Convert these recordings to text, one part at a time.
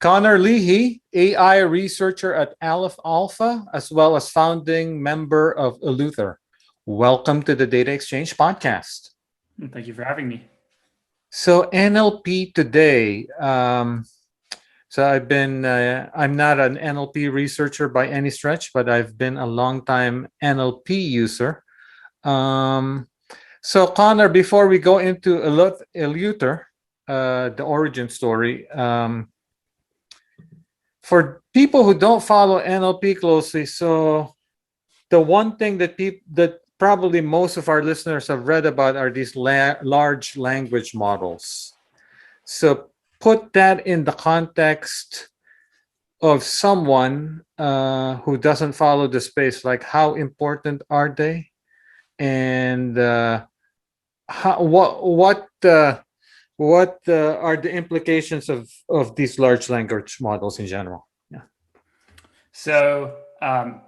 Connor Leahy, AI researcher at Aleph Alpha, as well as founding member of Eleuther. Welcome to the Data Exchange Podcast. Thank you for having me. So NLP today. So I'm not an NLP researcher by any stretch, but I've been a long time NLP user. So Connor, before we go into Eleuther, the origin story, for people who don't follow NLP closely, so the one thing that probably most of our listeners have read about are these large language models. So put that in the context of someone who doesn't follow the space, like how important are they, and what are the implications of these large language models in general? Yeah. So I'm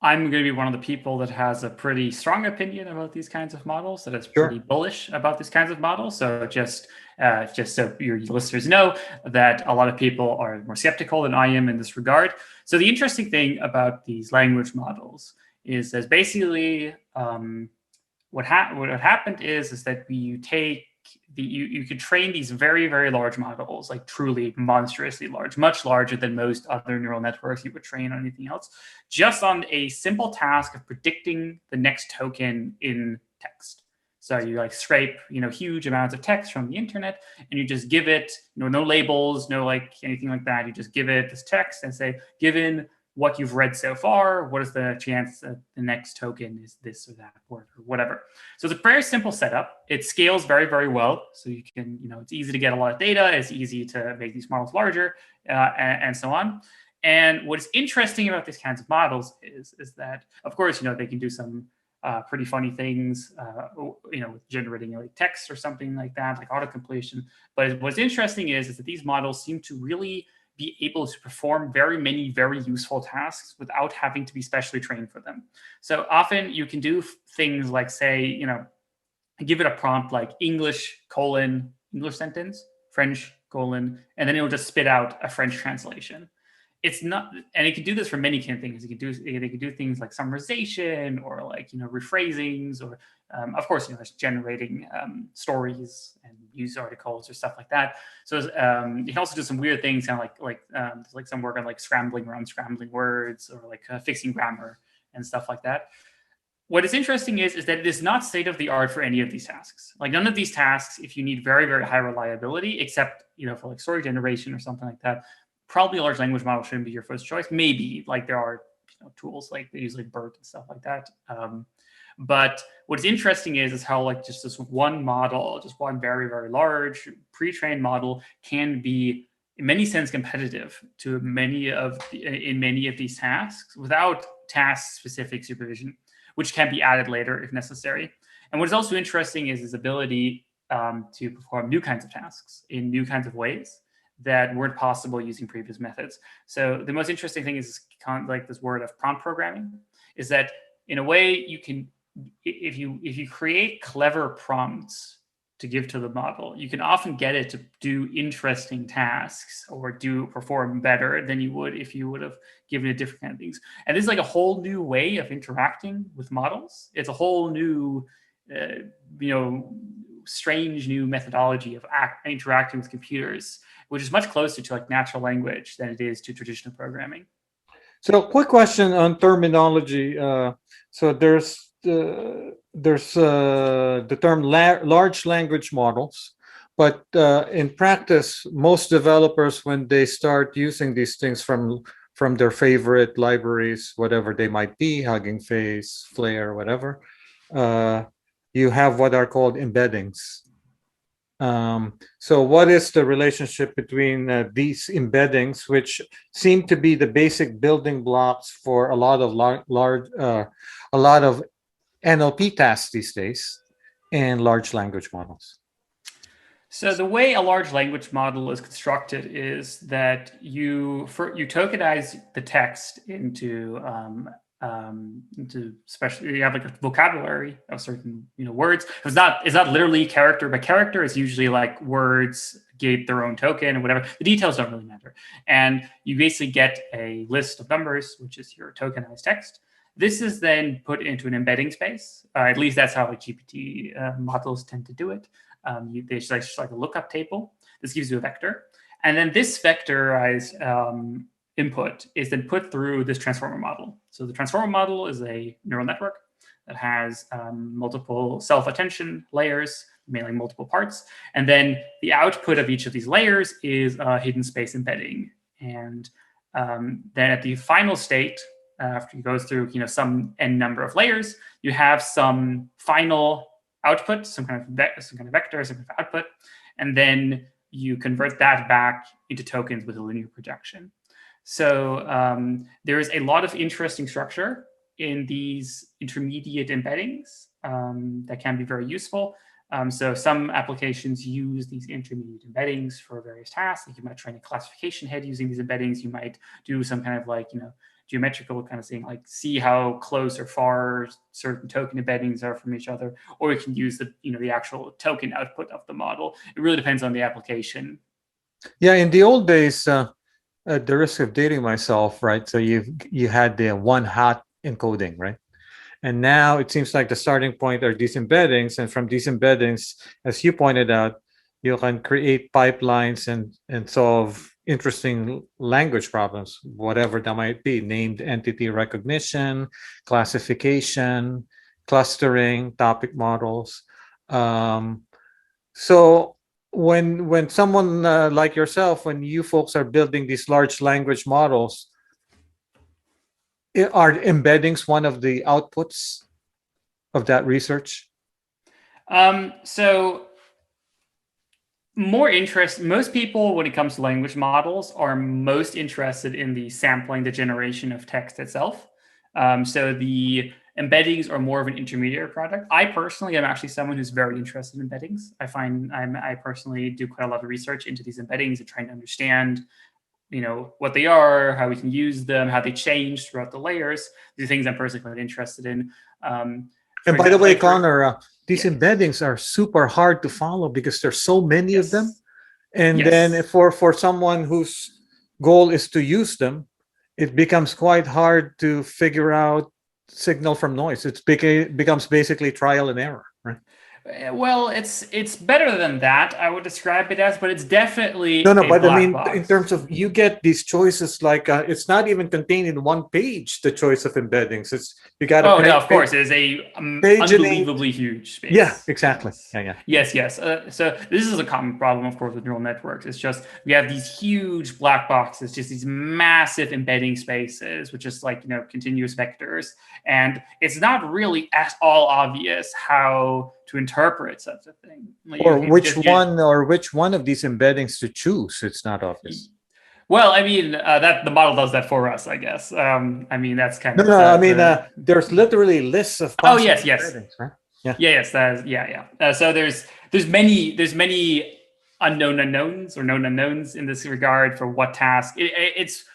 going to be one of the people that has a pretty strong opinion about these kinds of models, that is pretty bullish about these kinds of models. So just so your listeners know that a lot of people are more skeptical than I am in this regard. So the interesting thing about these language models is that basically what happened is that you could train these very, very large models, like truly monstrously large, much larger than most other neural networks you would train on anything else, just on a simple task of predicting the next token in text. So you like scrape, huge amounts of text from the internet, and you just give it, no labels, no like anything like that. You just give it this text and say, given what you've read so far, what is the chance that the next token is this or that word or whatever. So it's a very simple setup. It scales very, very well. So you can, it's easy to get a lot of data. It's easy to make these models larger and so on. And what's interesting about these kinds of models is that, of course, they can do some pretty funny things, with generating like text or something like that, like autocompletion. But what's interesting is that these models seem to really be able to perform very many very useful tasks without having to be specially trained for them. So often you can do things like, say, give it a prompt like English sentence, French colon, and then it'll just spit out a French translation. It's not, and it can do this for many kind of things. They can do things like summarization or like rephrasings, or of course it's generating stories and news articles or stuff like that. So you can also do some weird things, kind of like some work on like scrambling words, or like fixing grammar and stuff like that. What is interesting is that it is not state of the art for any of these tasks. Like none of these tasks, if you need very, very high reliability, except for like story generation or something like that, probably a large language model shouldn't be your first choice. Maybe like there are tools like they use like BERT and stuff like that. But what's interesting is how like just this one model, just one very, very large pre-trained model, can be in many sense competitive to in many of these tasks without task-specific supervision, which can be added later if necessary. And what is also interesting is his ability to perform new kinds of tasks in new kinds of ways that weren't possible using previous methods. So the most interesting thing is like this word of prompt programming, is that in a way you can, if you create clever prompts to give to the model, you can often get it to do interesting tasks or perform better than you would if you would have given it different kind of things. And this is like a whole new way of interacting with models. It's a whole new, strange new methodology of interacting with computers, which is much closer to like natural language than it is to traditional programming. So, quick question on terminology. So there's the term large language models, but in practice, most developers, when they start using these things from their favorite libraries, whatever they might be, Hugging Face, Flare, whatever, you have what are called embeddings. So what is the relationship between these embeddings, which seem to be the basic building blocks for a lot of NLP tasks these days, and large language models? So the way a large language model is constructed is that you tokenize the text into especially, you have like a vocabulary of certain words. It's not literally character by character. It's usually like words gate their own token or whatever. The details don't really matter. And you basically get a list of numbers, which is your tokenized text. This is then put into an embedding space. At least that's how like GPT models tend to do it. There's just like a lookup table. This gives you a vector. And then this vectorized input is then put through this transformer model. So the transformer model is a neural network that has multiple self-attention layers, mainly multiple parts. And then the output of each of these layers is a hidden space embedding. And then at the final state, after it goes through some n number of layers, you have some final output, some kind of vector, some kind of output, and then you convert that back into tokens with a linear projection. So there is a lot of interesting structure in these intermediate embeddings that can be very useful. So some applications use these intermediate embeddings for various tasks. Like you might train a classification head using these embeddings. You might do some kind of like, geometrical kind of thing, like see how close or far certain token embeddings are from each other, or you can use the actual token output of the model. It really depends on the application. Yeah, in the old days, at the risk of dating myself, right? So you had the one hot encoding, right? And now it seems like the starting point are these embeddings, and from these embeddings, as you pointed out, you can create pipelines and solve interesting language problems, whatever that might be: named entity recognition, classification, clustering, topic models. So when someone like yourself, when you folks are building these large language models, are embeddings one of the outputs of that research? So most people, when it comes to language models, are most interested in the sampling, the generation of text itself. So the embeddings are more of an intermediate product. I personally am actually someone who's very interested in embeddings. I personally do quite a lot of research into these embeddings and trying to understand what they are, how we can use them, how they change throughout the layers. These are things I'm personally quite interested in. And by the way, Connor, these embeddings are super hard to follow because there's so many of them. And then for someone whose goal is to use them, it becomes quite hard to figure out signal from noise. It becomes basically trial and error, right? Well, it's better than that, I would describe it as, but it's definitely no. But I mean, box. in terms of you get these choices, like it's not even contained in one page. The choice of embeddings, you got to. Oh no, of course, it is a unbelievably huge space. Yeah, exactly. Yes. Yes. So this is a common problem, of course, with neural networks. It's just we have these huge black boxes, just these massive embedding spaces, which is like continuous vectors, and it's not really at all obvious how to interpret such a thing. Like or which one of these embeddings to choose. It's not obvious. Well, I mean, that the model does that for us, I guess. I mean, that's kind of no. I mean, there's literally lists of possible yes, embeddings, right? Yeah. So there's many unknown unknowns or known unknowns in this regard for what task. It's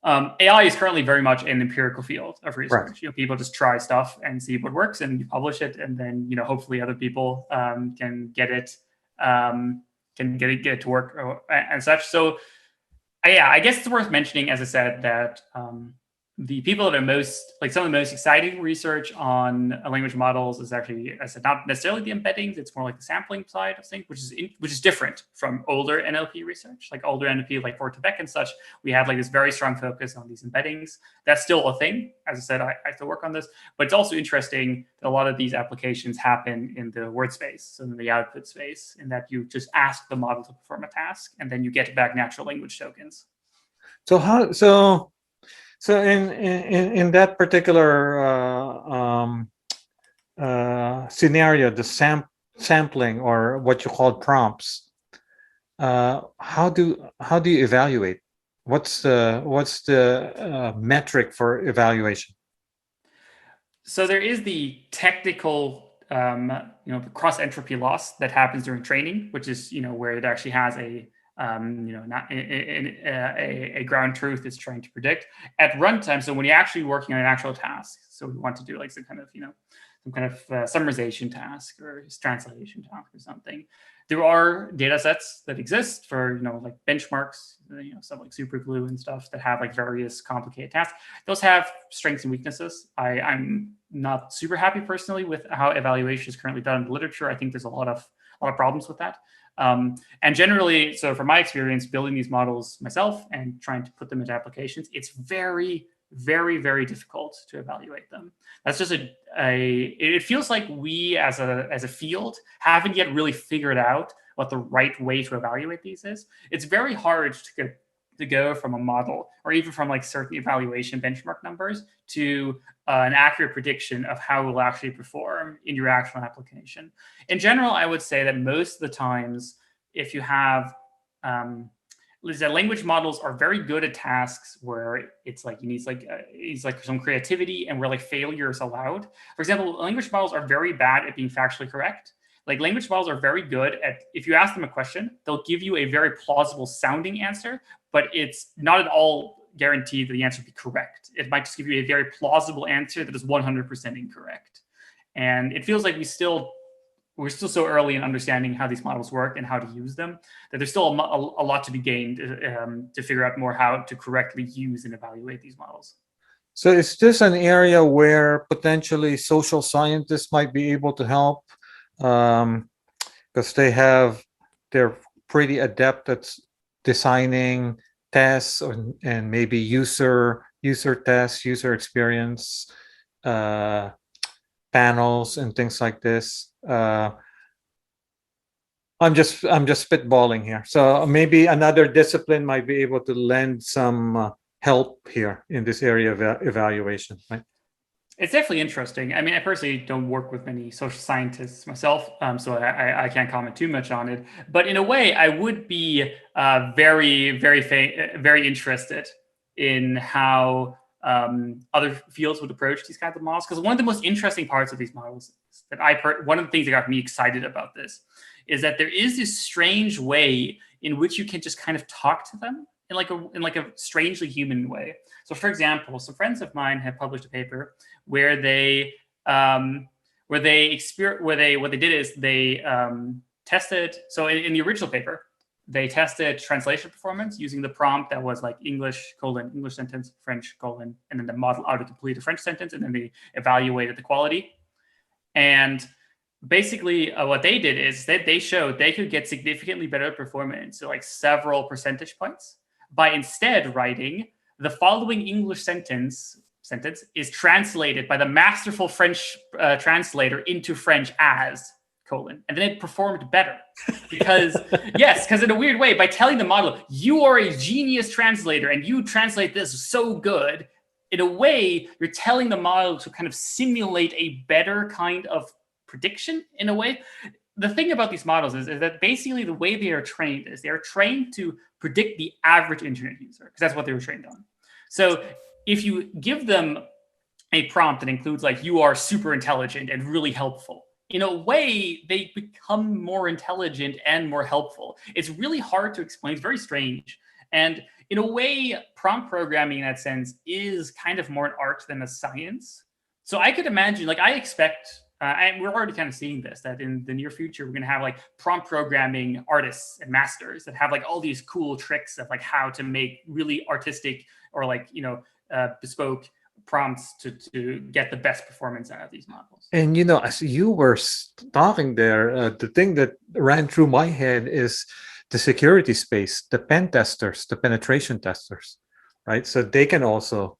AI is currently very much an empirical field of research. Right. People just try stuff and see what works, and you publish it, and then hopefully other people can get it to work and such. So yeah, I guess it's worth mentioning, as I said, that the people that are some of the most exciting research on language models is actually, as I said, not necessarily the embeddings. It's more like the sampling side of things, which is different from older NLP research. Like older NLP, like for Tibet and such, we had like this very strong focus on these embeddings. That's still a thing. As I said, I still work on this, but it's also interesting that a lot of these applications happen in the word space, so in the output space, in that you just ask the model to perform a task, and then you get back natural language tokens. So in that particular scenario, the sampling, or what you call prompts, how do you evaluate? What's the metric for evaluation? So there is the technical cross entropy loss that happens during training, which is where it actually has a not a ground truth it's trying to predict at runtime. So when you're actually working on an actual task, so we want to do like some kind of some kind of summarization task or translation task or something. There are data sets that exist for, like benchmarks, stuff like superglue and stuff that have like various complicated tasks. Those have strengths and weaknesses. I'm not super happy personally with how evaluation is currently done in the literature. I think there's a lot of problems with that. And generally, so from my experience building these models myself and trying to put them into applications, it's very, very, very difficult to evaluate them. That's just it feels like we as a field haven't yet really figured out what the right way to evaluate these is. It's very hard to go from a model or even from like certain evaluation benchmark numbers to an accurate prediction of how it will actually perform in your actual application. In general, I would say that most of the times, if you have language models are very good at tasks where it's like you need some creativity and where like failure is allowed. For example, language models are very bad at being factually correct. Like language models are very good at, if you ask them a question, they'll give you a very plausible sounding answer, but it's not at all guaranteed that the answer will be correct. It might just give you a very plausible answer that is 100% incorrect. And it feels like we're still so early in understanding how these models work and how to use them that there's still a lot to be gained to figure out more how to correctly use and evaluate these models. So is this an area where potentially social scientists might be able to help? Because they're pretty adept at designing tests and maybe user tests, user experience panels and things like this. I'm just spitballing here. So maybe another discipline might be able to lend some help here in this area of evaluation, right? It's definitely interesting. I mean, I personally don't work with many social scientists myself, so I can't comment too much on it. But in a way, I would be very, very interested in how other fields would approach these kinds of models. Because one of the most interesting parts of these models is that one of the things that got me excited about this is that there is this strange way in which you can just kind of talk to them in like a strangely human way. So, for example, some friends of mine have published a paper where what they did is they tested. So, in the original paper, they tested translation performance using the prompt that was like English sentence, French and then the model autocomplete a French sentence, and then they evaluated the quality. And basically, what they did is that they showed they could get significantly better performance, so like several percentage points, by instead writing the following English sentence is translated by the masterful French translator into French as : and then it performed better because because in a weird way, by telling the model you are a genius translator and you translate this so good, in a way you're telling the model to kind of simulate a better kind of prediction. In a way, the thing about these models is that basically the way they are trained is they are trained to predict the average internet user, because that's what they were trained on. So if you give them a prompt that includes like you are super intelligent and really helpful, in a way they become more intelligent and more helpful. It's really hard to explain. It's very strange. And in a way, prompt programming in that sense is kind of more an art than a science. So I could imagine, like I expect, and we're already kind of seeing this, that in the near future, we're going to have like prompt programming artists and masters that have like all these cool tricks of like how to make really artistic or like, bespoke prompts to get the best performance out of these models. And as you were talking there, the thing that ran through my head is the security space, the pen testers, the penetration testers, right? So they can also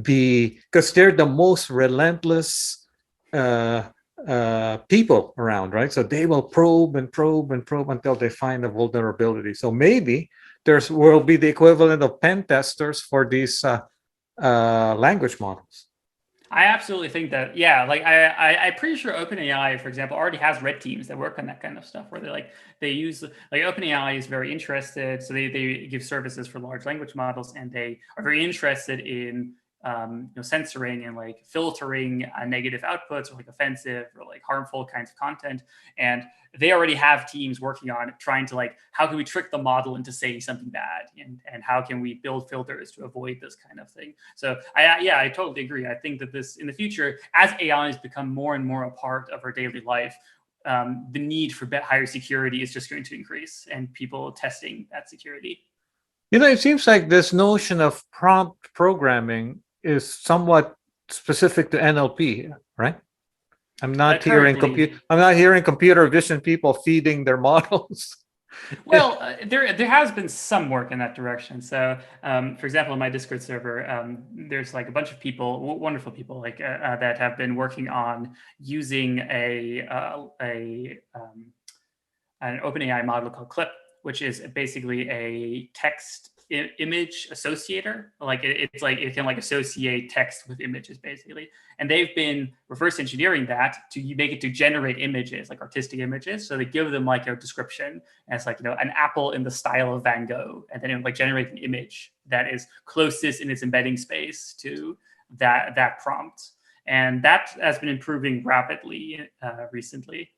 be, because they're the most relentless people around, right? So they will probe and probe and probe until they find a vulnerability. So maybe will be the equivalent of pen testers for these language models. I absolutely think that, yeah, like I'm pretty sure OpenAI, for example, already has red teams that work on that kind of stuff, where they use, like OpenAI is very interested, so they give services for large language models, and they are very interested in censoring and like filtering negative outputs or like offensive or like harmful kinds of content. And they already have teams working on trying to like, how can we trick the model into saying something bad, and how can we build filters to avoid this kind of thing. So I totally agree. I think that this in the future, as AIs become more and more a part of our daily life, the need for higher security is just going to increase, and people testing that security. It seems like this notion of prompt programming is somewhat specific to NLP, right? I'm not hearing computer vision people feeding their models. Well, there has been some work in that direction. So, for example, in my Discord server, there's like a bunch of people, wonderful people, like that have been working on using an OpenAI model called Clip, which is basically a text image associator. Like it's like it can like associate text with images basically, and they've been reverse engineering that to make it to generate images, like artistic images. So they give them like a description, and it's like an apple in the style of Van Gogh, and then it like generate an image that is closest in its embedding space to that prompt, and that has been improving rapidly recently.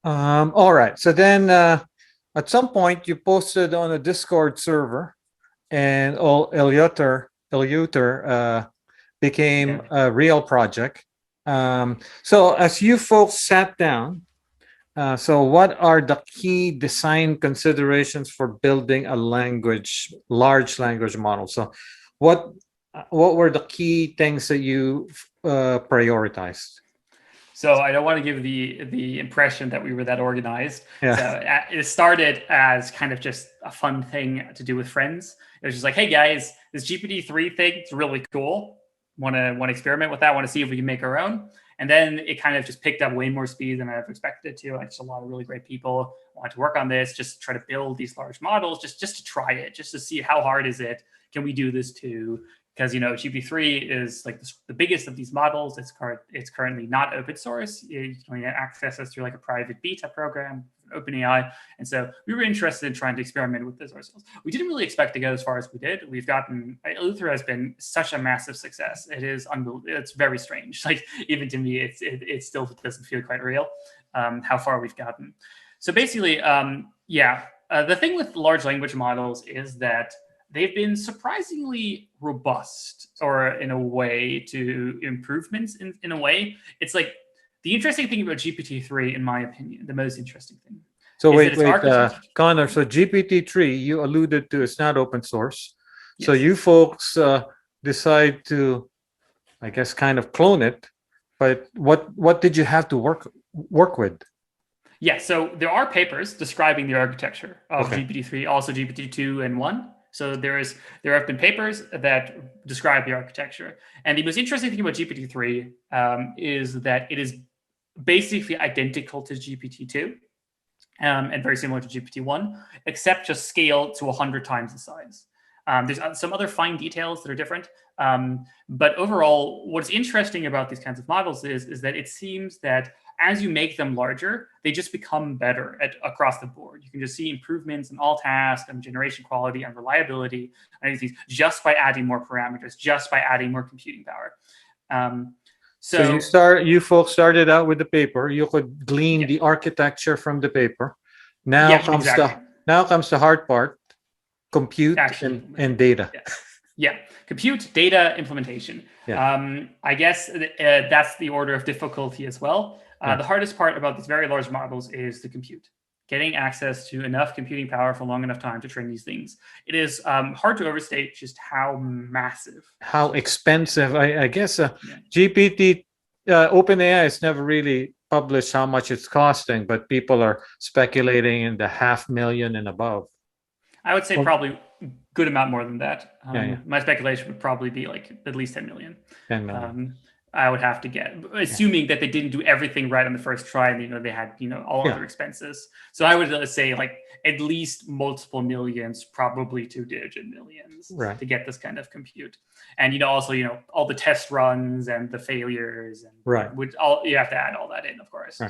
All right. So then at some point you posted on a Discord server, and Eleuther became a real project. So as you folks sat down, so what are the key design considerations for building a large language model? So what were the key things that you prioritized? So I don't want to give the impression that we were that organized. Yeah. So it started as kind of just a fun thing to do with friends. It was just like, hey guys, this GPT-3 thing, it's really cool. Want to experiment with that? Want to see if we can make our own? And then it kind of just picked up way more speed than I ever expected it to. Like, just a lot of really great people want to work on this, just try to build these large models, just to try it, just to see how hard is it. Can we do this too? Because GPT-3 is like the biggest of these models. It's currently not open source. You can only access it through like a private beta program, OpenAI. And so we were interested in trying to experiment with this ourselves. We didn't really expect to go as far as we did. Eleuther has been such a massive success. It is unbelievable. It's very strange. Like even to me, it still doesn't feel quite real how far we've gotten. So basically, the thing with large language models is that they've been surprisingly robust, or in a way to improvements in a way. It's like the interesting thing about GPT-3, in my opinion, the most interesting thing. So wait, Connor, so GPT-3, you alluded to, it's not open source. Yes. So you folks decide to, I guess, kind of clone it, but what did you have to work with? Yeah, so there are papers describing the architecture of GPT-3, also GPT-2 and 1. So there have been papers that describe the architecture. And the most interesting thing about GPT-3 is that it is basically identical to GPT-2 and very similar to GPT-1, except just scaled to 100 times the size. There's some other fine details that are different. But overall, what's interesting about these kinds of models is that it seems that as you make them larger, they just become better across the board. You can just see improvements in all tasks and generation quality and reliability and things just by adding more parameters, just by adding more computing power. So you folks started out with the paper. You could glean the architecture from the paper. Now comes the hard part: compute and data. Yeah, compute, data, implementation. Yeah. I guess that's the order of difficulty as well. The hardest part about these very large models is the compute. Getting access to enough computing power for long enough time to train these things. It is hard to overstate just how massive. How expensive. I guess GPT, OpenAI has never really published how much it's costing, but people are speculating in the $500,000 and above. I would say probably a good amount more than that. My speculation would probably be like at least 10 million. 10 million. I would have to get, assuming that they didn't do everything right on the first try, and they had all other expenses. So I would say like at least multiple millions, probably 2-digit millions, to get this kind of compute. And also all the test runs and the failures, and you have to add all that in, of course.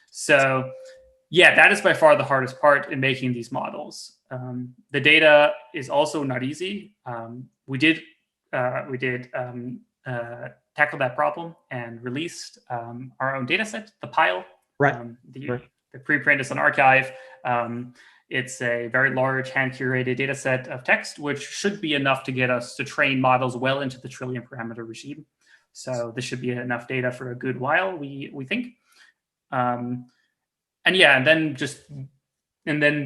So that is by far the hardest part in making these models. The data is also not easy. We did tackle that problem and released our own data set, the pile. Right. The preprint is on archive. It's a very large hand-curated data set of text, which should be enough to get us to train models well into the trillion parameter regime. So this should be enough data for a good while, we think. And then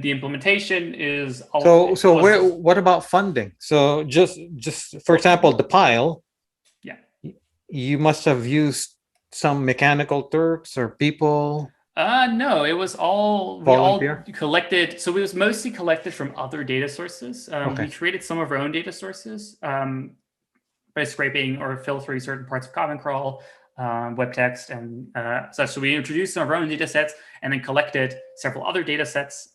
the implementation is what about funding? So just for example, the pile. Yeah. You must have used some mechanical Turks or people. No, it was all volunteer? We all collected. So it was mostly collected from other data sources. Okay. We created some of our own data sources by scraping or filtering certain parts of Common Crawl, web text, and such. So we introduced some of our own data sets and then collected several other data sets,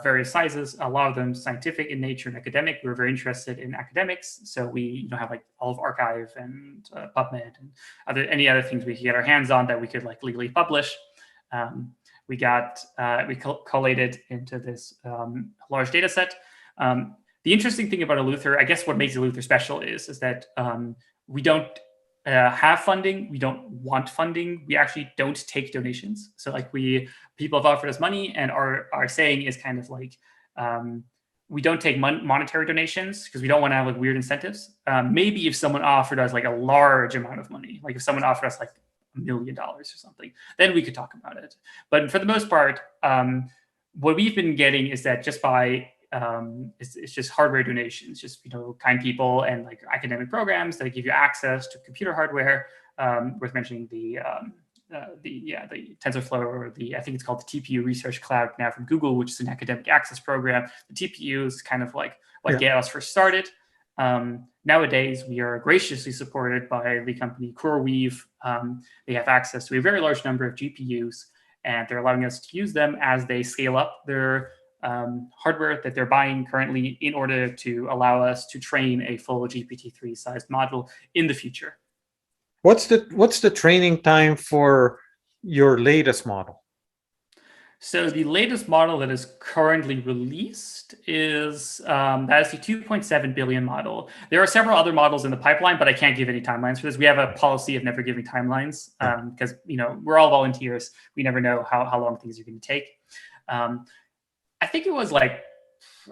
various sizes, a lot of them scientific in nature and academic. We were very interested in academics. So we have like Aleph Archive and PubMed and any other things we could get our hands on that we could like legally publish. We collated into this large data set. The interesting thing about Eleuther, I guess what makes Eleuther special is that we don't have funding. We don't want funding. We actually don't take donations. So like people have offered us money, and our saying is kind of like, we don't take monetary donations because we don't want to have like weird incentives. Maybe if someone offered us like a large amount of money, like if someone offered us like $1 million or something, then we could talk about it. But for the most part, what we've been getting is that just by it's just hardware donations, just kind people and like academic programs that give you access to computer hardware. Worth mentioning the TensorFlow, or I think it's called the TPU Research Cloud now from Google, which is an academic access program. The TPU is kind of like what get us first started. Nowadays, we are graciously supported by the company CoreWeave. They have access to a very large number of GPUs, and they're allowing us to use them as they scale up their hardware that they're buying currently in order to allow us to train a full GPT-3 sized model in the future. What's the training time for your latest model? So the latest model that is currently released is that is the 2.7 billion model. There are several other models in the pipeline, but I can't give any timelines for this. We have a policy of never giving timelines because we're all volunteers. We never know how long things are going to take. I think it was like,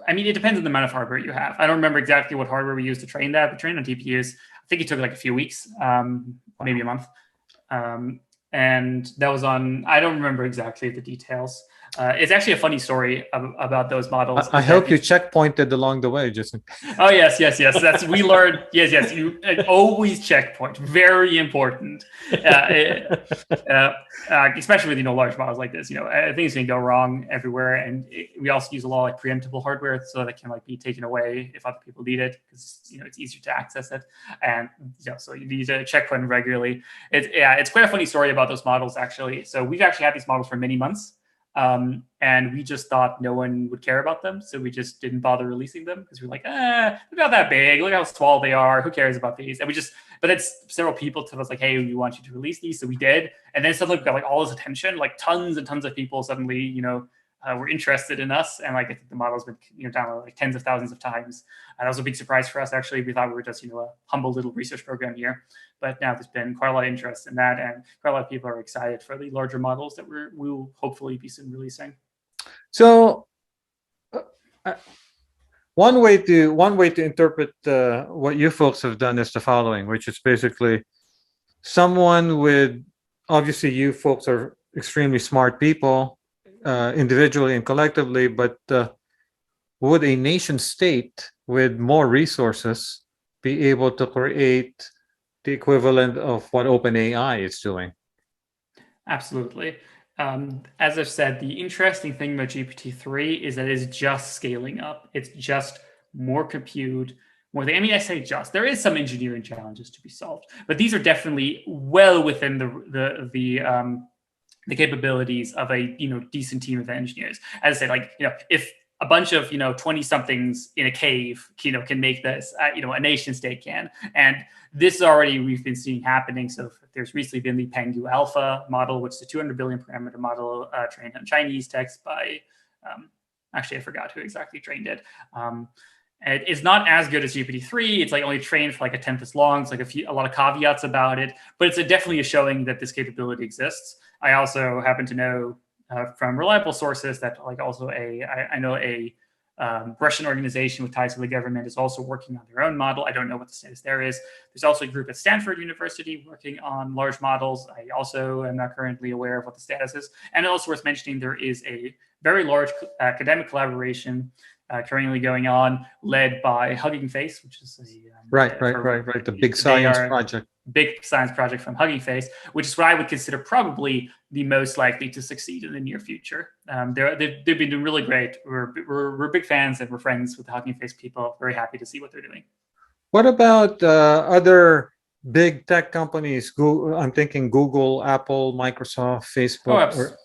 it depends on the amount of hardware you have. I don't remember exactly what hardware we used to train that. We trained on TPUs. I think it took like a few weeks, maybe a month. And that was on, I don't remember exactly the details. It's actually a funny story about those models. I hope you checkpointed along the way, just. Oh yes. We learned. Yes. You always checkpoint. Very important. Especially with large models like this. Things can go wrong everywhere, and we also use a lot of like preemptible hardware so that it can like be taken away if other people need it, because it's easier to access it, and so you need to checkpoint regularly. It's quite a funny story about those models actually. So we've actually had these models for many months. And we just thought no one would care about them, so we just didn't bother releasing them because we're like, they're not that big. Look how small they are. Who cares about these? And but then several people told us like, hey, we want you to release these, so we did. And then suddenly we got like all this attention, like tons and tons of people suddenly, were interested in us, and like I think the model's been downloaded like tens of thousands of times. And that was a big surprise for us actually. We thought we were just a humble little research program here, but now there's been quite a lot of interest in that, and quite a lot of people are excited for the larger models that we'll hopefully be soon releasing. So one way to interpret what you folks have done is the following, which is basically someone with, obviously you folks are extremely smart people, individually and collectively, but would a nation state with more resources be able to create the equivalent of what OpenAI is doing? Absolutely. As I've said, the interesting thing about GPT-3 is that it's just scaling up. It's just more compute. I say just. There is some engineering challenges to be solved, but these are definitely well within the capabilities of a decent team of engineers. As I say, if a bunch of 20-somethings in a cave can make this, a nation state can, and this is already we've been seeing happening. So there's recently been the Pengu Alpha model, which is a 200 billion parameter model trained on Chinese text by actually I forgot who exactly trained it. It's not as good as GPT-3. It's like only trained for like a tenth as long. It's like a lot of caveats about it, but it's definitely a showing that this capability exists. I also happen to know from reliable sources that like also I know a Russian organization with ties to the government is also working on their own model. I don't know what the status there is. There's also a group at Stanford University working on large models. I also am not currently aware of what the status is. And also worth mentioning, there is a very large academic collaboration currently going on, led by Hugging Face, which is right. The big science project. Big science project from Hugging Face, which is what I would consider probably the most likely to succeed in the near future. They've been doing really great. We're big fans and we're friends with the Hugging Face people. Very happy to see what they're doing. What about other big tech companies? Google, I'm thinking Google, Apple, Microsoft, Facebook.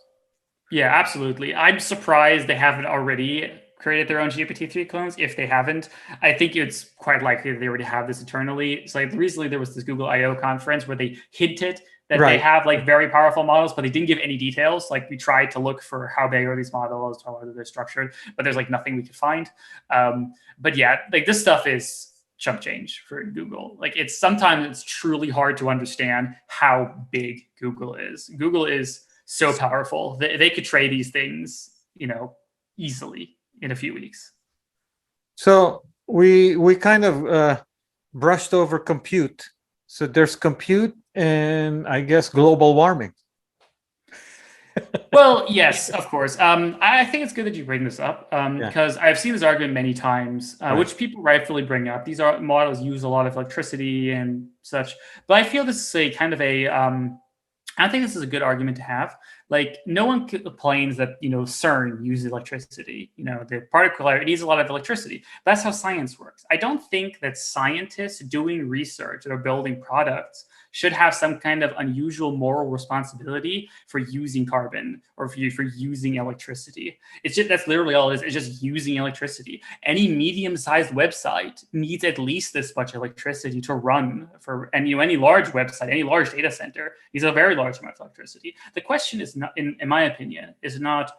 Yeah, absolutely. I'm surprised they haven't already created their own GPT-3 clones. If they haven't, I think it's quite likely that they already have this internally. So like recently there was this Google I/O conference where they hinted that they have like very powerful models, but they didn't give any details. Like we tried to look for how big are these models, how are they structured, but there's like nothing we could find. But yeah, like this stuff is chump change for Google. Like sometimes it's truly hard to understand how big Google is. Google is so powerful. They could trade these things, easily in a few weeks. So we kind of brushed over compute. So there's compute and I guess global warming. Well, yes, of course. I think it's good that you bring this up because I've seen this argument many times, which people rightfully bring up. These models use a lot of electricity and such, but I feel this is a kind of a I think this is a good argument to have. Like, no one complains that, CERN uses electricity. The particle it needs a lot of electricity. That's how science works. I don't think that scientists doing research that are building products should have some kind of unusual moral responsibility for using carbon or for using electricity. That's literally all it is. It's just using electricity. Any medium-sized website needs at least this much electricity to run any large website, any large data center needs a very large amount of electricity. The question is not, in my opinion, is not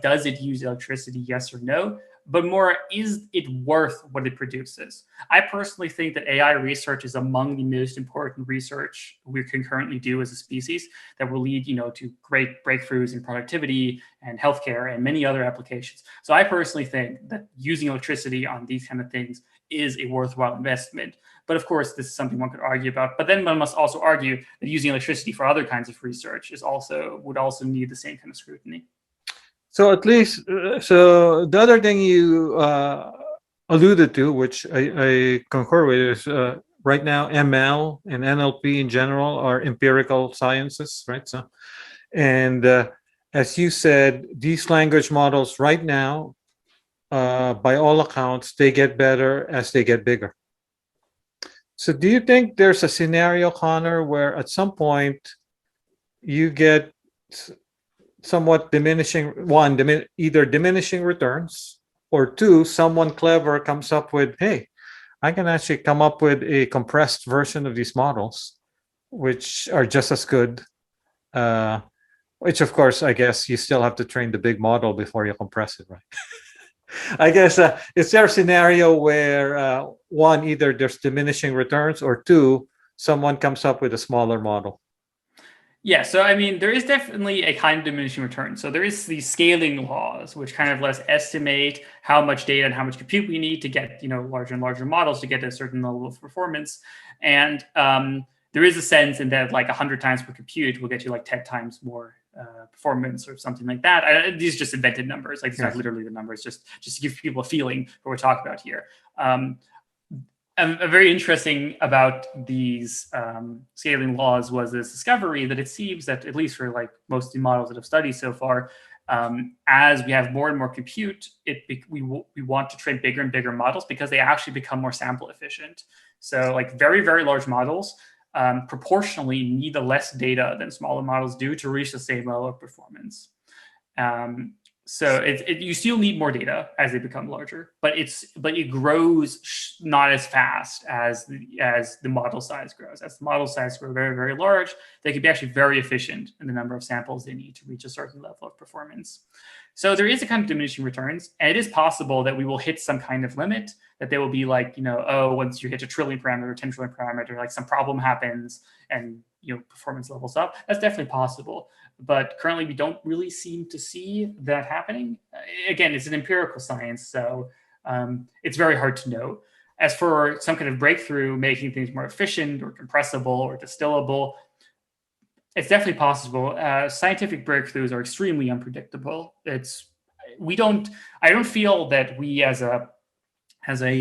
does it use electricity, yes or no, but more, is it worth what it produces? I personally think that AI research is among the most important research we can currently do as a species that will lead, to great breakthroughs in productivity and healthcare and many other applications. So I personally think that using electricity on these kind of things is a worthwhile investment. But of course, this is something one could argue about. But then one must also argue that using electricity for other kinds of research would also need the same kind of scrutiny. So at least, so the other thing you alluded to, which I concur with, is right now ML and NLP in general are empirical sciences, right? So, and as you said, these language models right now, by all accounts, they get better as they get bigger. So do you think there's a scenario, Connor, where at some point you get somewhat diminishing, either diminishing returns, or two, someone clever comes up with, hey, I can actually come up with a compressed version of these models, which are just as good, which of course, I guess you still have to train the big model before you compress it, right? I guess, is there a scenario where one, either there's diminishing returns, or two, someone comes up with a smaller model? Yeah, so I mean, there is definitely a kind of diminishing return. So there is these scaling laws, which kind of let us estimate how much data and how much compute we need to get, larger and larger models to get a certain level of performance. And there is a sense in that like 100 times per compute will get you like 10 times more performance or something like that. These are just invented numbers. Like these aren't literally the numbers, just to give people a feeling for what we're talking about here. Very interesting about these scaling laws was this discovery that it seems that, at least for like most of the models that have studied so far, as we have more and more compute, we want to train bigger and bigger models because they actually become more sample efficient. So like very, very large models proportionally need less data than smaller models do to reach the same level of performance. So you still need more data as they become larger, but it grows not as fast as the model size grows. As the model size grows very, very large, they can be actually very efficient in the number of samples they need to reach a certain level of performance. So there is a kind of diminishing returns, and it is possible that we will hit some kind of limit, that they will be like, oh, once you hit a trillion parameter or 10 trillion parameter, like some problem happens and performance levels up. That's definitely possible. But currently, we don't really seem to see that happening. Again, it's an empirical science, so it's very hard to know. As for some kind of breakthrough, making things more efficient or compressible or distillable, it's definitely possible. Scientific breakthroughs are extremely unpredictable. I don't feel that we as a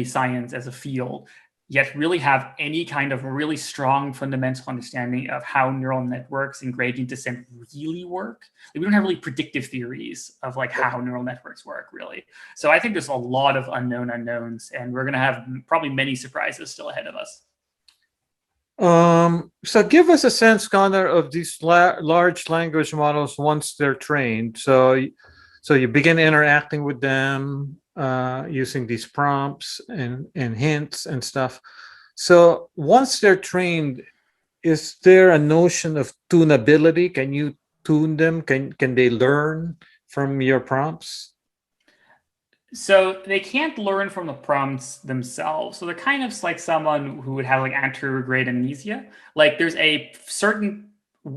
science, as a field, yet really have any kind of really strong fundamental understanding of how neural networks and gradient descent really work. Like, we don't have really predictive theories of like how neural networks work, really. So I think there's a lot of unknown unknowns, and we're going to have probably many surprises still ahead of us. So give us a sense, Connor, of these large language models once they're trained. So you begin interacting with them using these prompts and hints and stuff. So once they're trained, is there a notion of tunability? Can you tune them? Can they learn from your prompts? So they can't learn from the prompts themselves. So they're kind of like someone who would have like anterograde amnesia. Like there's a certain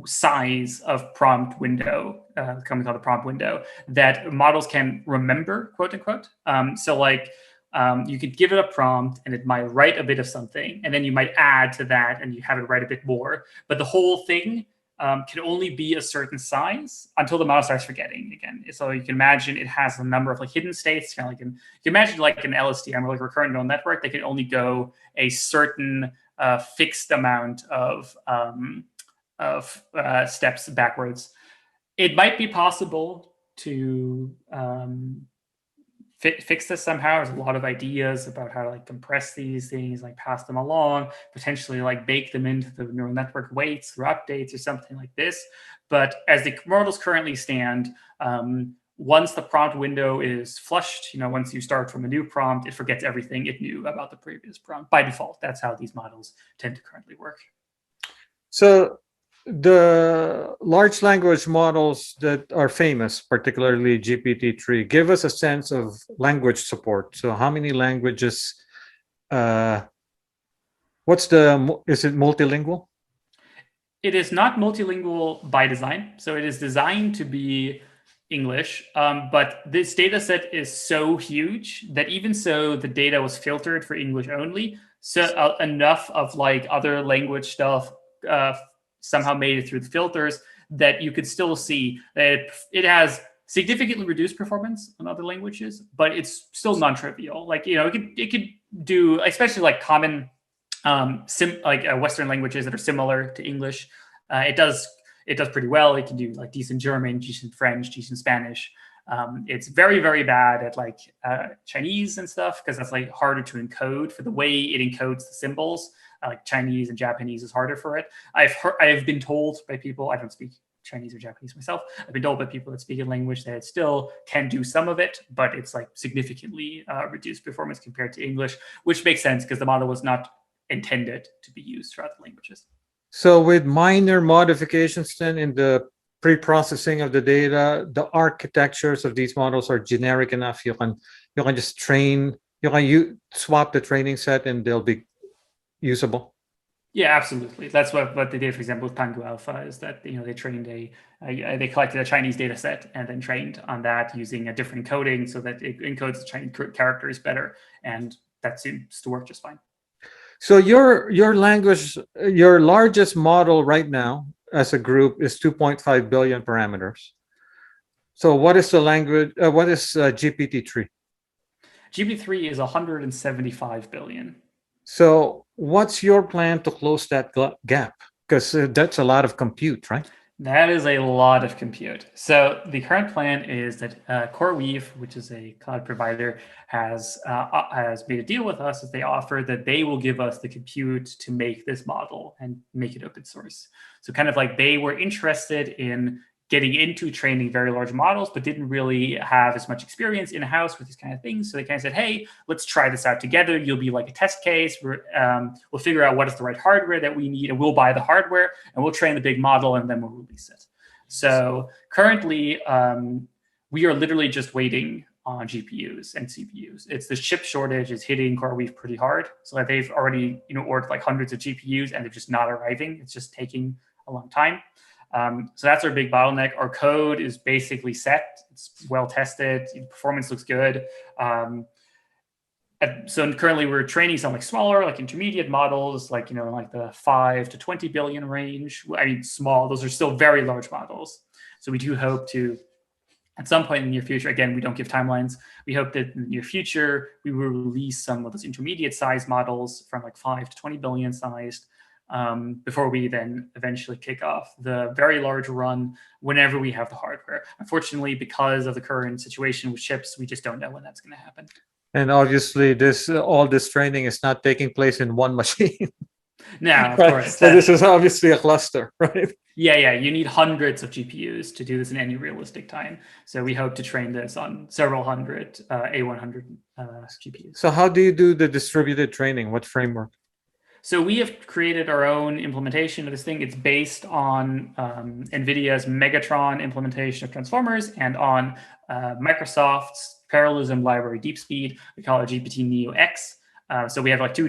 size of prompt window, something called the prompt window, that models can remember, quote unquote. So like you could give it a prompt and it might write a bit of something, and then you might add to that and you have it write a bit more. But the whole thing can only be a certain size until the model starts forgetting again. So you can imagine it has a number of like hidden states, kind of like you can imagine like an LSTM or like recurrent neural network. They can only go a certain fixed amount of steps backwards. It might be possible to fix this somehow. There's a lot of ideas about how to like compress these things, like pass them along, potentially like bake them into the neural network weights through updates or something like this. But as the models currently stand, once the prompt window is flushed, once you start from a new prompt, it forgets everything it knew about the previous prompt by default. That's how these models tend to currently work. So the large language models that are famous, particularly GPT-3, give us a sense of language support. So how many languages, is it multilingual? It is not multilingual by design. So it is designed to be English, but this data set is so huge that even so, the data was filtered for English only. So enough of like other language stuff somehow made it through the filters that you could still see that it has significantly reduced performance on other languages, but it's still non-trivial. Like, it could do, especially like common Western languages that are similar to English. It does pretty well. It can do like decent German, decent French, decent Spanish. It's very, very bad at like Chinese and stuff, because that's like harder to encode for the way it encodes the symbols. Like Chinese and Japanese is harder for it. I've been told by people, I don't speak Chinese or Japanese myself, I've been told by people that speak a language that it still can do some of it, but it's like significantly reduced performance compared to English, which makes sense because the model was not intended to be used for other languages. So with minor modifications then in the pre-processing of the data, the architectures of these models are generic enough. You can just train, swap the training set and they'll be usable. Yeah, absolutely. That's what they did, for example, with Pangu Alpha, is that they trained they collected a Chinese data set and then trained on that using a different coding so that it encodes the Chinese characters better, and that seems to work just fine. So your largest model right now as a group is 2.5 billion parameters. So what is the language? What is GPT-3? GPT-3 is 175 billion. So what's your plan to close that gap? Because that's a lot of compute, right? That is a lot of compute. So the current plan is that CoreWeave, which is a cloud provider, has made a deal with us that they offer that they will give us the compute to make this model and make it open source. So kind of like they were interested in getting into training very large models, but didn't really have as much experience in-house with these kind of things. So they kind of said, hey, let's try this out together. You'll be like a test case. We'll figure out what is the right hardware that we need, and we'll buy the hardware, and we'll train the big model, and then we'll release it. So currently, we are literally just waiting on GPUs and CPUs. It's the chip shortage is hitting CoreWeave pretty hard. So that they've already ordered like hundreds of GPUs, and they're just not arriving. It's just taking a long time. So that's our big bottleneck. Our code is basically set. It's well tested. Performance looks good. So currently we're training some like smaller, like intermediate models, like, like the 5 to 20 billion range. I mean, small, those are still very large models. So we do hope to, at some point in the near future, again, we don't give timelines. We hope that in the near future, we will release some of those intermediate size models from like 5 to 20 billion sized, before we then eventually kick off the very large run whenever we have the hardware. Unfortunately, because of the current situation with chips, we just don't know when that's going to happen. And obviously, all this training is not taking place in one machine. No, of right? course. So this is obviously a cluster, right? Yeah. You need hundreds of GPUs to do this in any realistic time. So we hope to train this on several hundred A100 GPUs. So how do you do the distributed training? What framework? So we have created our own implementation of this thing. It's based on NVIDIA's Megatron implementation of transformers and on Microsoft's parallelism library DeepSpeed. We call it GPT Neo X. So we have like two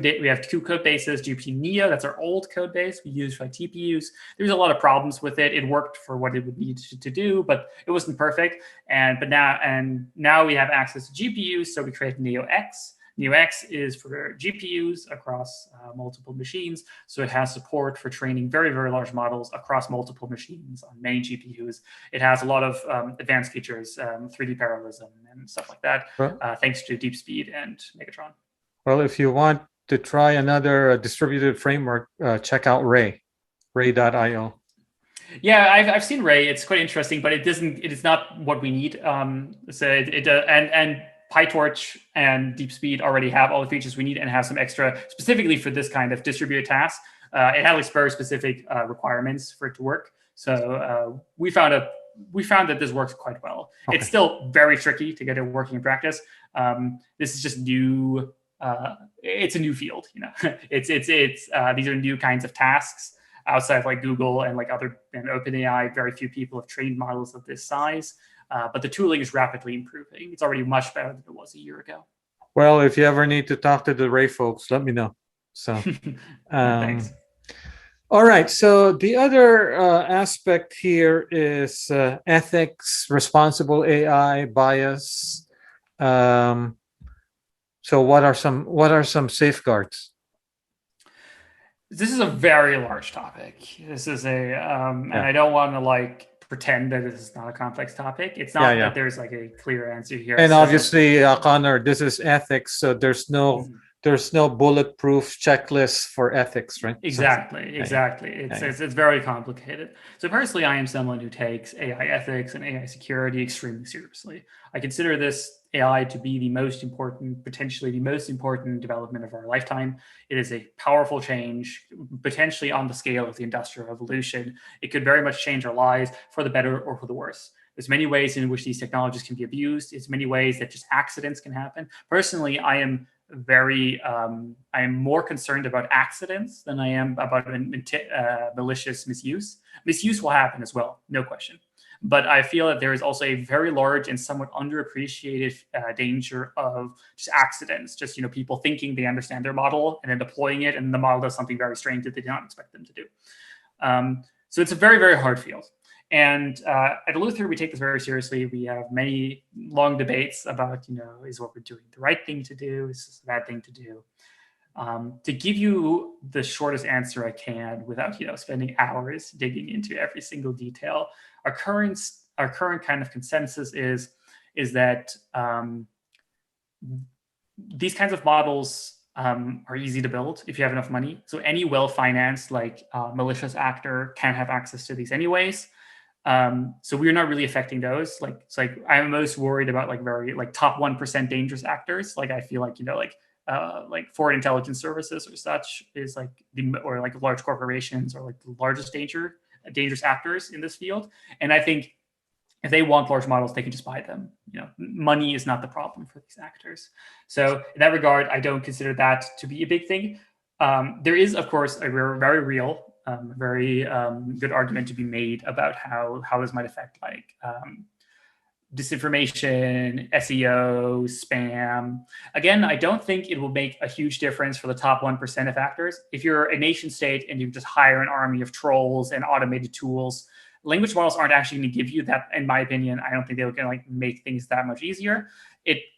code bases. GPT Neo, that's our old code base we use for like TPUs. There's a lot of problems with it. It worked for what it would need to do, but it wasn't perfect. But now we have access to GPUs, so we create Neo X. Neo X is for GPUs across multiple machines. So it has support for training very, very large models across multiple machines on many GPUs. It has a lot of advanced features, 3D parallelism and stuff like that, thanks to DeepSpeed and Megatron. Well, if you want to try another distributed framework, check out ray.io. Yeah, I've seen Ray. It's quite interesting, but it is not what we need. And PyTorch and DeepSpeed already have all the features we need and have some extra specifically for this kind of distributed task. It has very specific requirements for it to work. So we found that this works quite well. Okay. It's still very tricky to get it working in practice. This is just new. It's a new field, these are new kinds of tasks outside of like Google and like other and OpenAI. Very few people have trained models of this size, but the tooling is rapidly improving. It's already much better than it was a year ago. Well, if you ever need to talk to the Ray folks, let me know. So, thanks. All right. So the other aspect here is ethics, responsible AI, bias. So what are some safeguards? This is a very large topic. This is and I don't want to like pretend that this is not a complex topic. It's not that there's like a clear answer here. And obviously, Connor, this is ethics, so there's no bulletproof checklist for ethics, right? Exactly. It's very complicated. So personally, I am someone who takes AI ethics and AI security extremely seriously. I consider this AI to be potentially the most important development of our lifetime. It is a powerful change, potentially on the scale of the Industrial Revolution. It could very much change our lives for the better or for the worse. There's many ways in which these technologies can be abused. There's many ways that just accidents can happen. Personally, I am more concerned about accidents than I am about malicious misuse. Misuse will happen as well, no question. But I feel that there is also a very large and somewhat underappreciated danger of just accidents, just people thinking they understand their model and then deploying it, and the model does something very strange that they did not expect them to do. So it's a very, very hard field. And at Eleuther, we take this very seriously. We have many long debates about, is what we're doing the right thing to do? Is this a bad thing to do? To give you the shortest answer I can without, spending hours digging into every single detail, our current kind of consensus is that these kinds of models are easy to build if you have enough money. So any well-financed, malicious actor can have access to these anyways. So we're not really affecting those. I'm most worried about very top 1% dangerous actors. I feel like foreign intelligence services or such is or large corporations or the largest danger dangerous actors in this field. And I think if they want large models, they can just buy them. Money is not the problem for these actors. So in that regard, I don't consider that to be a big thing. There is, of course, a very real, very good argument to be made about how this might affect disinformation, SEO, spam. Again, I don't think it will make a huge difference for the top 1% of actors. If you're a nation state and you just hire an army of trolls and automated tools, language models aren't actually going to give you that, in my opinion. I don't think they're going to make things that much easier.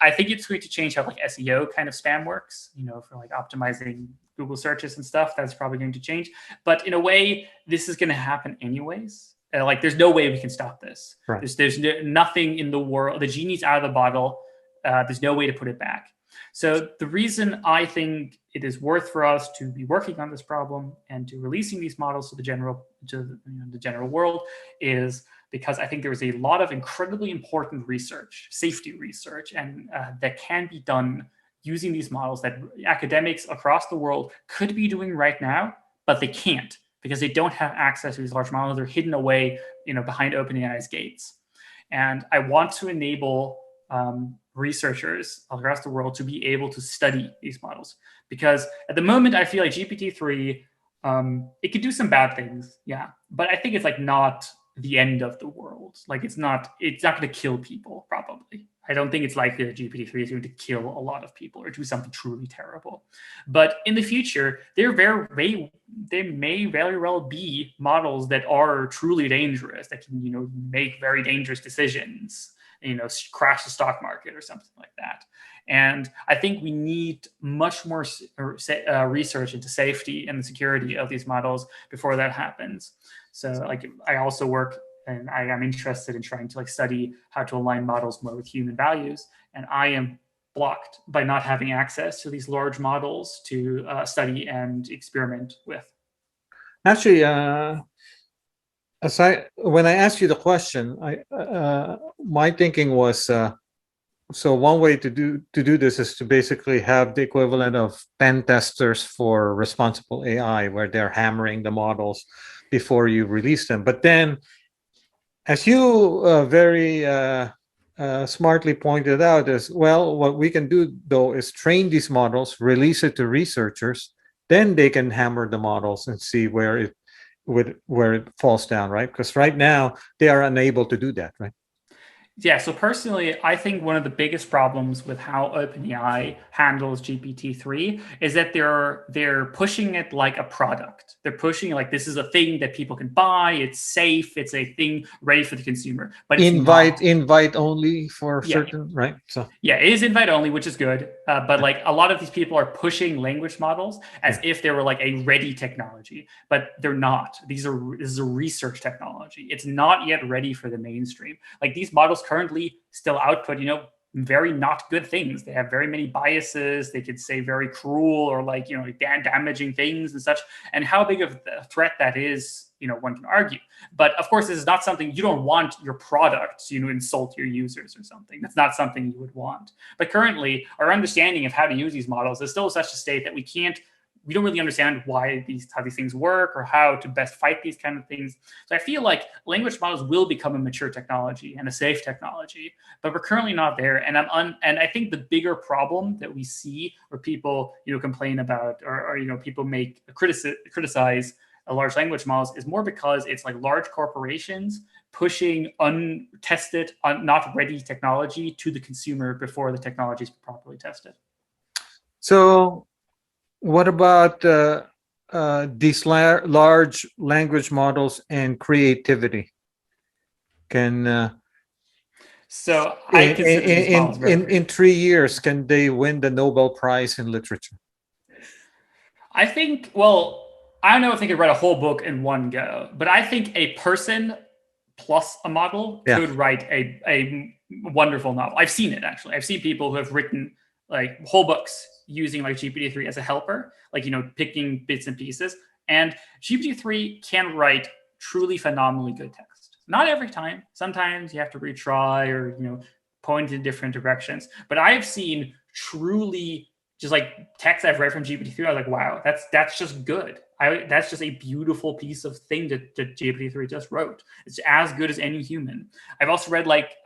I think it's going to change how SEO kind of spam works, for optimizing Google searches and stuff. That's probably going to change. But in a way, this is going to happen anyways. There's no way we can stop this. Right. There's nothing in the world. The genie's out of the bottle. There's no way to put it back. So the reason I think it is worth for us to be working on this problem and to releasing these models to the general world is because I think there is a lot of incredibly important research, safety research, and that can be done using these models that academics across the world could be doing right now, but they can't because they don't have access to these large models. They're hidden away, behind OpenAI's gates. And I want to enable researchers across the world to be able to study these models, because at the moment I feel like GPT-3, it could do some bad things, yeah, but I think it's not the end of the world. It's not going to kill people, probably. I don't think it's likely that GPT-3 is going to kill a lot of people or do something truly terrible. But in the future, there may very well be models that are truly dangerous, that can make very dangerous decisions, crash the stock market or something like that. And I think we need much more research into safety and the security of these models before that happens. So I also work, and I am interested in trying to study how to align models more with human values. And I am blocked by not having access to these large models to study and experiment with. Actually, when I asked you the question, my thinking was, so one way to do this is to basically have the equivalent of pen testers for responsible AI, where they're hammering the models before you release them. But then, as you very smartly pointed out, as well, what we can do though is train these models, release it to researchers, then they can hammer the models and see where it falls down, right? Because right now they are unable to do that, right? Yeah, so personally, I think one of the biggest problems with how OpenAI handles GPT-3 is that they're pushing it like a product. They're pushing this is a thing that people can buy. It's safe. It's a thing ready for the consumer. But it's invite only for certain, right? So yeah, it is invite only, which is good. But a lot of these people are pushing language models as if they were a ready technology, but they're not. This is a research technology. It's not yet ready for the mainstream. These models currently still output, very not good things. They have very many biases. They could say very cruel or damaging things and such. And how big of a threat that is, one can argue. But of course, this is not something you don't want your product to insult your users or something. That's not something you would want. But currently, our understanding of how to use these models is still such a state that we don't really understand how these things work or how to best fight these kind of things. So I feel like language models will become a mature technology and a safe technology, but we're currently not there. And I think the bigger problem that we see where people complain about or people criticize large language models is more because it's large corporations pushing untested, not ready technology to the consumer before the technology is properly tested. So what about these large language models and creativity? So I consider these models in 3 years, can they win the Nobel Prize in Literature? I think, well, I don't know if they could write a whole book in one go, but I think a person plus a model could write a wonderful novel. I've seen it, actually. I've seen people who have written whole books using GPT-3 as a helper, picking bits and pieces. And GPT-3 can write truly phenomenally good text. Not every time. Sometimes you have to retry or point in different directions. But I have seen truly just like text I've read from GPT-3, I was like, wow, that's just good. That's just a beautiful piece of thing that GPT-3 just wrote. It's as good as any human. I've also read like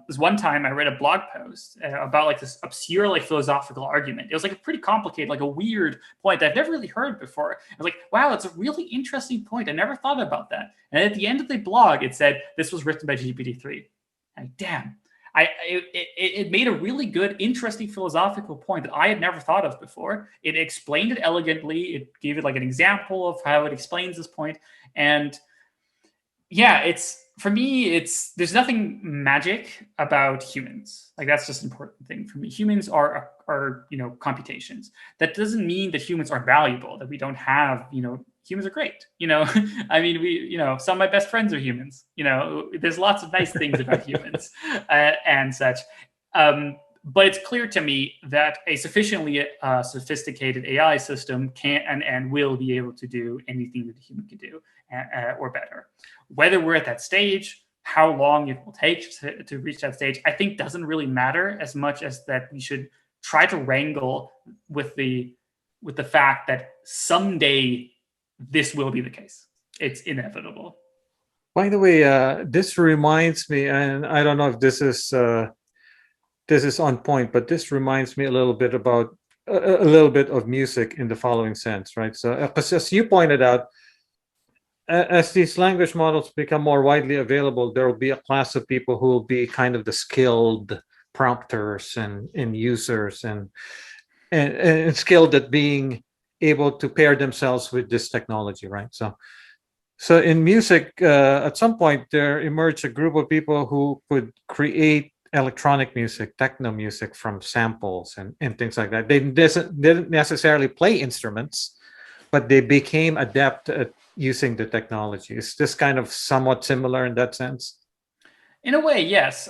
this one time I read a blog post about like this obscure like philosophical argument. It was like a pretty complicated, like a weird point that I've never really heard before. I was like, wow, that's a really interesting point. I never thought about that. And at the end of the blog, it said this was written by GPT-3. Like, damn. It made a really good, interesting philosophical point that I had never thought of before. It explained it elegantly. It gave it like an example of how it explains this point. And yeah, it's for me, there's nothing magic about humans. Like that's just an important thing for me. Humans are computations. That doesn't mean that humans aren't valuable, that we don't have, humans are great. I mean, some of my best friends are humans. There's lots of nice things about humans and such. But it's clear to me that a sufficiently sophisticated AI system can and will be able to do anything that a human can do or better. Whether we're at that stage, how long it will take to reach that stage, I think doesn't really matter as much as that we should try to wrangle with the fact that someday this will be the case. It's inevitable. By the way, this reminds me, and I don't know if this is on point, but this reminds me a little bit about a little bit of music in the following sense, right? So, as you pointed out, as these language models become more widely available, there will be a class of people who will be kind of the skilled prompters and users and skilled at being able to pair themselves with this technology, right? So in music, at some point, there emerged a group of people who could create electronic music, techno music from samples and things like that. They didn't necessarily play instruments, but they became adept at using the technology. Is this kind of somewhat similar in that sense? In a way, yes.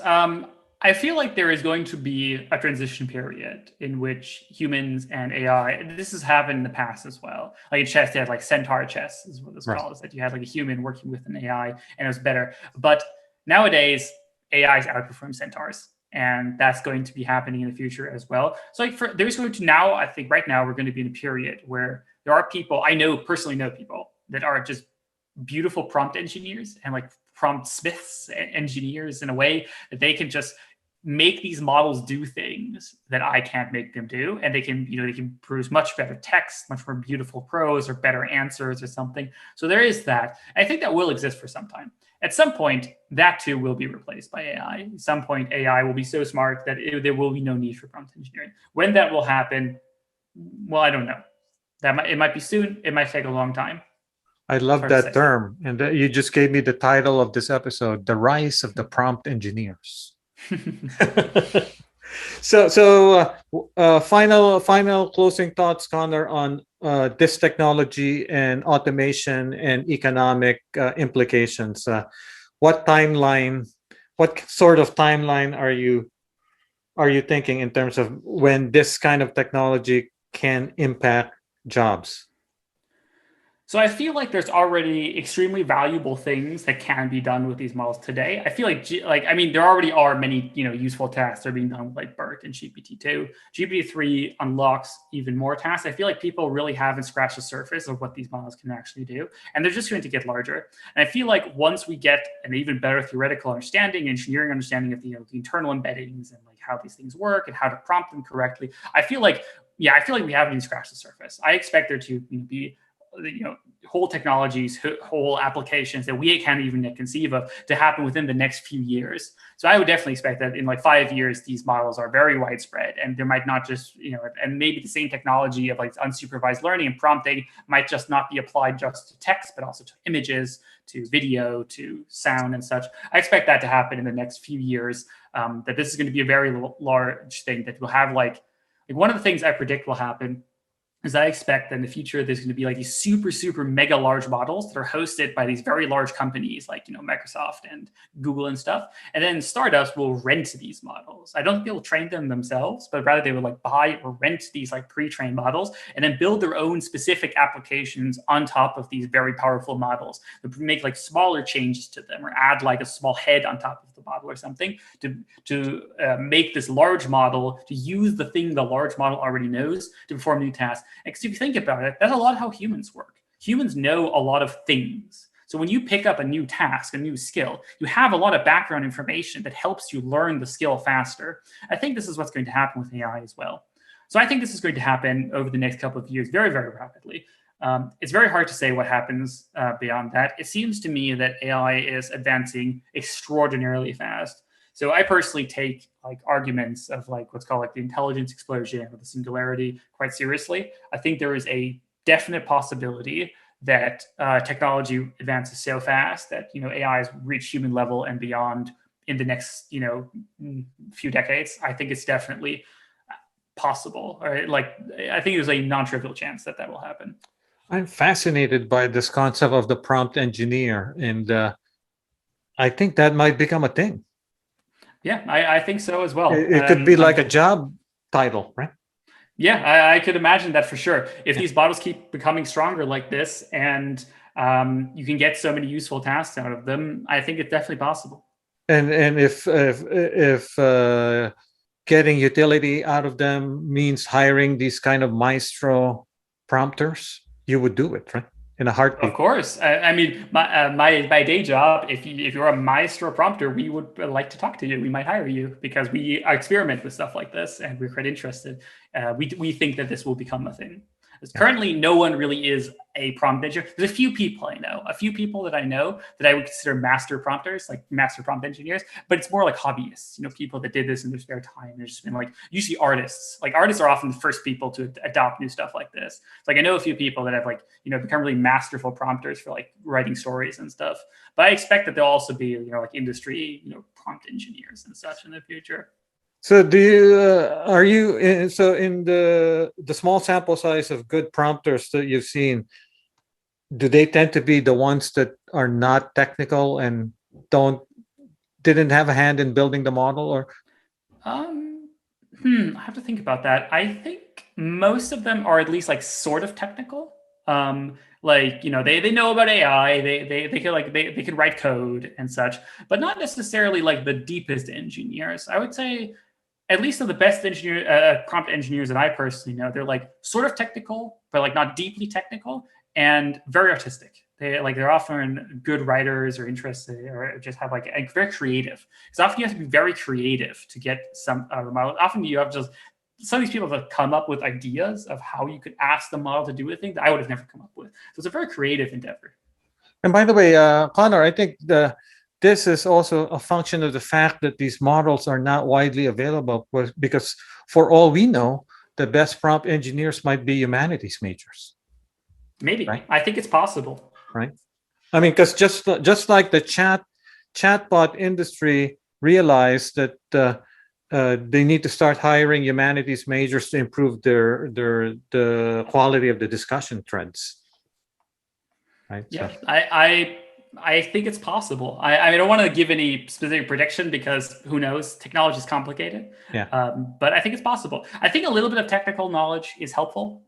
I feel like there is going to be a transition period in which humans and AI, this has happened in the past as well. Like in chess, they had like centaur chess is what it's called, is that you had like a human working with an AI and it was better. But nowadays, AIs outperform centaurs. And that's going to be happening in the future as well. So like there's going to now, I think right now, we're going to be in a period where there are people, personally know people that are just beautiful prompt engineers and like prompt smiths and engineers in a way that they can just make these models do things that I can't make them do. And they can produce much better text, much more beautiful prose or better answers or something. So there is that. I think that will exist for some time. At some point, that too will be replaced by AI. At some point, AI will be so smart that there will be no need for prompt engineering. When that will happen, well, I don't know. It might be soon. It might take a long time. I love that term. And you just gave me the title of this episode, The Rise of the Prompt Engineers. Final closing thoughts, Connor, on this technology and automation and economic implications. What sort of timeline are you thinking in terms of when this kind of technology can impact jobs? So I feel like there's already extremely valuable things that can be done with these models today. I feel like there already are many useful tasks that are being done with like BERT and GPT-2. GPT-3 unlocks even more tasks. I feel like people really haven't scratched the surface of what these models can actually do, and they're just going to get larger. And I feel like once we get an even better theoretical understanding, engineering understanding of the internal embeddings and like how these things work and how to prompt them correctly, I feel like we haven't even scratched the surface. I expect there to be whole technologies, whole applications that we can't even conceive of to happen within the next few years. So I would definitely expect that in like 5 years, these models are very widespread, and there might not just, and maybe the same technology of like unsupervised learning and prompting might just not be applied just to text, but also to images, to video, to sound and such. I expect that to happen in the next few years, that this is going to be a very large thing that will have like one of the things I predict will happen is I expect that in the future, there's going to be like these super, super mega large models that are hosted by these very large companies like, Microsoft and Google and stuff. And then startups will rent these models. I don't think they will train them themselves, but rather they will like buy or rent these like pre-trained models and then build their own specific applications on top of these very powerful models. They make like smaller changes to them or add like a small head on top of the model or something to make this large model, to use the thing the large model already knows to perform new tasks. Because if you think about it, that's a lot of how humans work. Humans know a lot of things. So when you pick up a new task, a new skill, you have a lot of background information that helps you learn the skill faster. I think this is what's going to happen with AI as well. So I think this is going to happen over the next couple of years very, very rapidly. It's very hard to say what happens beyond that. It seems to me that AI is advancing extraordinarily fast. So I personally take like arguments of like what's called like the intelligence explosion or the singularity quite seriously. I think there is a definite possibility that technology advances so fast that AI has reached human level and beyond in the next few decades. I think it's definitely possible. Or like I think there's a non-trivial chance that that will happen. I'm fascinated by this concept of the prompt engineer, and I think that might become a thing. Yeah, I think so as well. It could be like a job title, right? Yeah, I could imagine that for sure. If these models keep becoming stronger like this, and you can get so many useful tasks out of them, I think it's definitely possible. And if getting utility out of them means hiring these kind of maestro prompters, you would do it, right? In a heartbeat. Of course. I mean, my day job, if you're a maestro prompter, we would like to talk to you. We might hire you because we experiment with stuff like this and we're quite interested. We think that this will become a thing. Currently, no one really is a prompt engineer. There's a few people I know that I would consider master prompters, like master prompt engineers, but it's more like hobbyists, people that did this in their spare time. There's just been like usually artists. Like artists are often the first people to adopt new stuff like this. So like I know a few people that have like, become really masterful prompters for like writing stories and stuff. But I expect that there'll also be, like industry, prompt engineers and such in the future. So do you are you in, so in the small sample size of good prompters that you've seen, do they tend to be the ones that are not technical and didn't have a hand in building the model? Or I have to think about that. I think most of them are at least like sort of technical. Like they know about AI, they can write code and such, but not necessarily like the deepest engineers. I would say at least of the best prompt engineers that I personally know, they're like sort of technical, but like not deeply technical and very artistic. They're often good writers or interested or just have like very creative. Because often you have to be very creative to get some model. Often you have just some of these people have come up with ideas of how you could ask the model to do a thing that I would have never come up with. So it's a very creative endeavor. And by the way, Connor, I think this is also a function of the fact that these models are not widely available, because for all we know, the best prompt engineers might be humanities majors. Maybe. Right? I think it's possible. Right. I mean, because just like the chatbot industry realized that they need to start hiring humanities majors to improve the quality of the discussion threads. Right. Yeah, so. I think it's possible. I don't want to give any specific prediction because who knows? Technology is complicated. Yeah. But I think it's possible. I think a little bit of technical knowledge is helpful.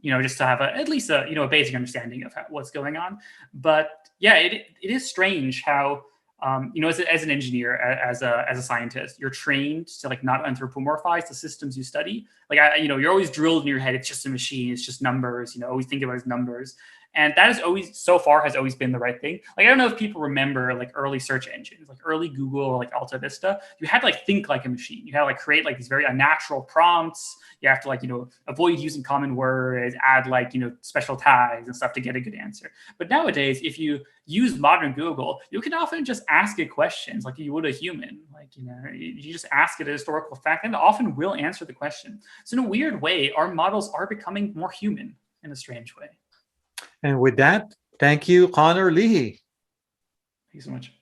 Just to have at least a basic understanding of what's going on. But yeah, it is strange how as an engineer, as a scientist, you're trained to like not anthropomorphize the systems you study. Like you're always drilled in your head. It's just a machine. It's just numbers. Always think about it as numbers. And that is always, so far, has always been the right thing. Like, I don't know if people remember like early search engines, like early Google or like Alta Vista. You had to like think like a machine. You had to like create like these very unnatural prompts. You have to like, avoid using common words, add like, special tags and stuff to get a good answer. But nowadays, if you use modern Google, you can often just ask it questions like you would a human. Like, you just ask it a historical fact and it often will answer the question. So in a weird way, our models are becoming more human in a strange way. And with that, thank you, Connor Leahy. Thank you so much.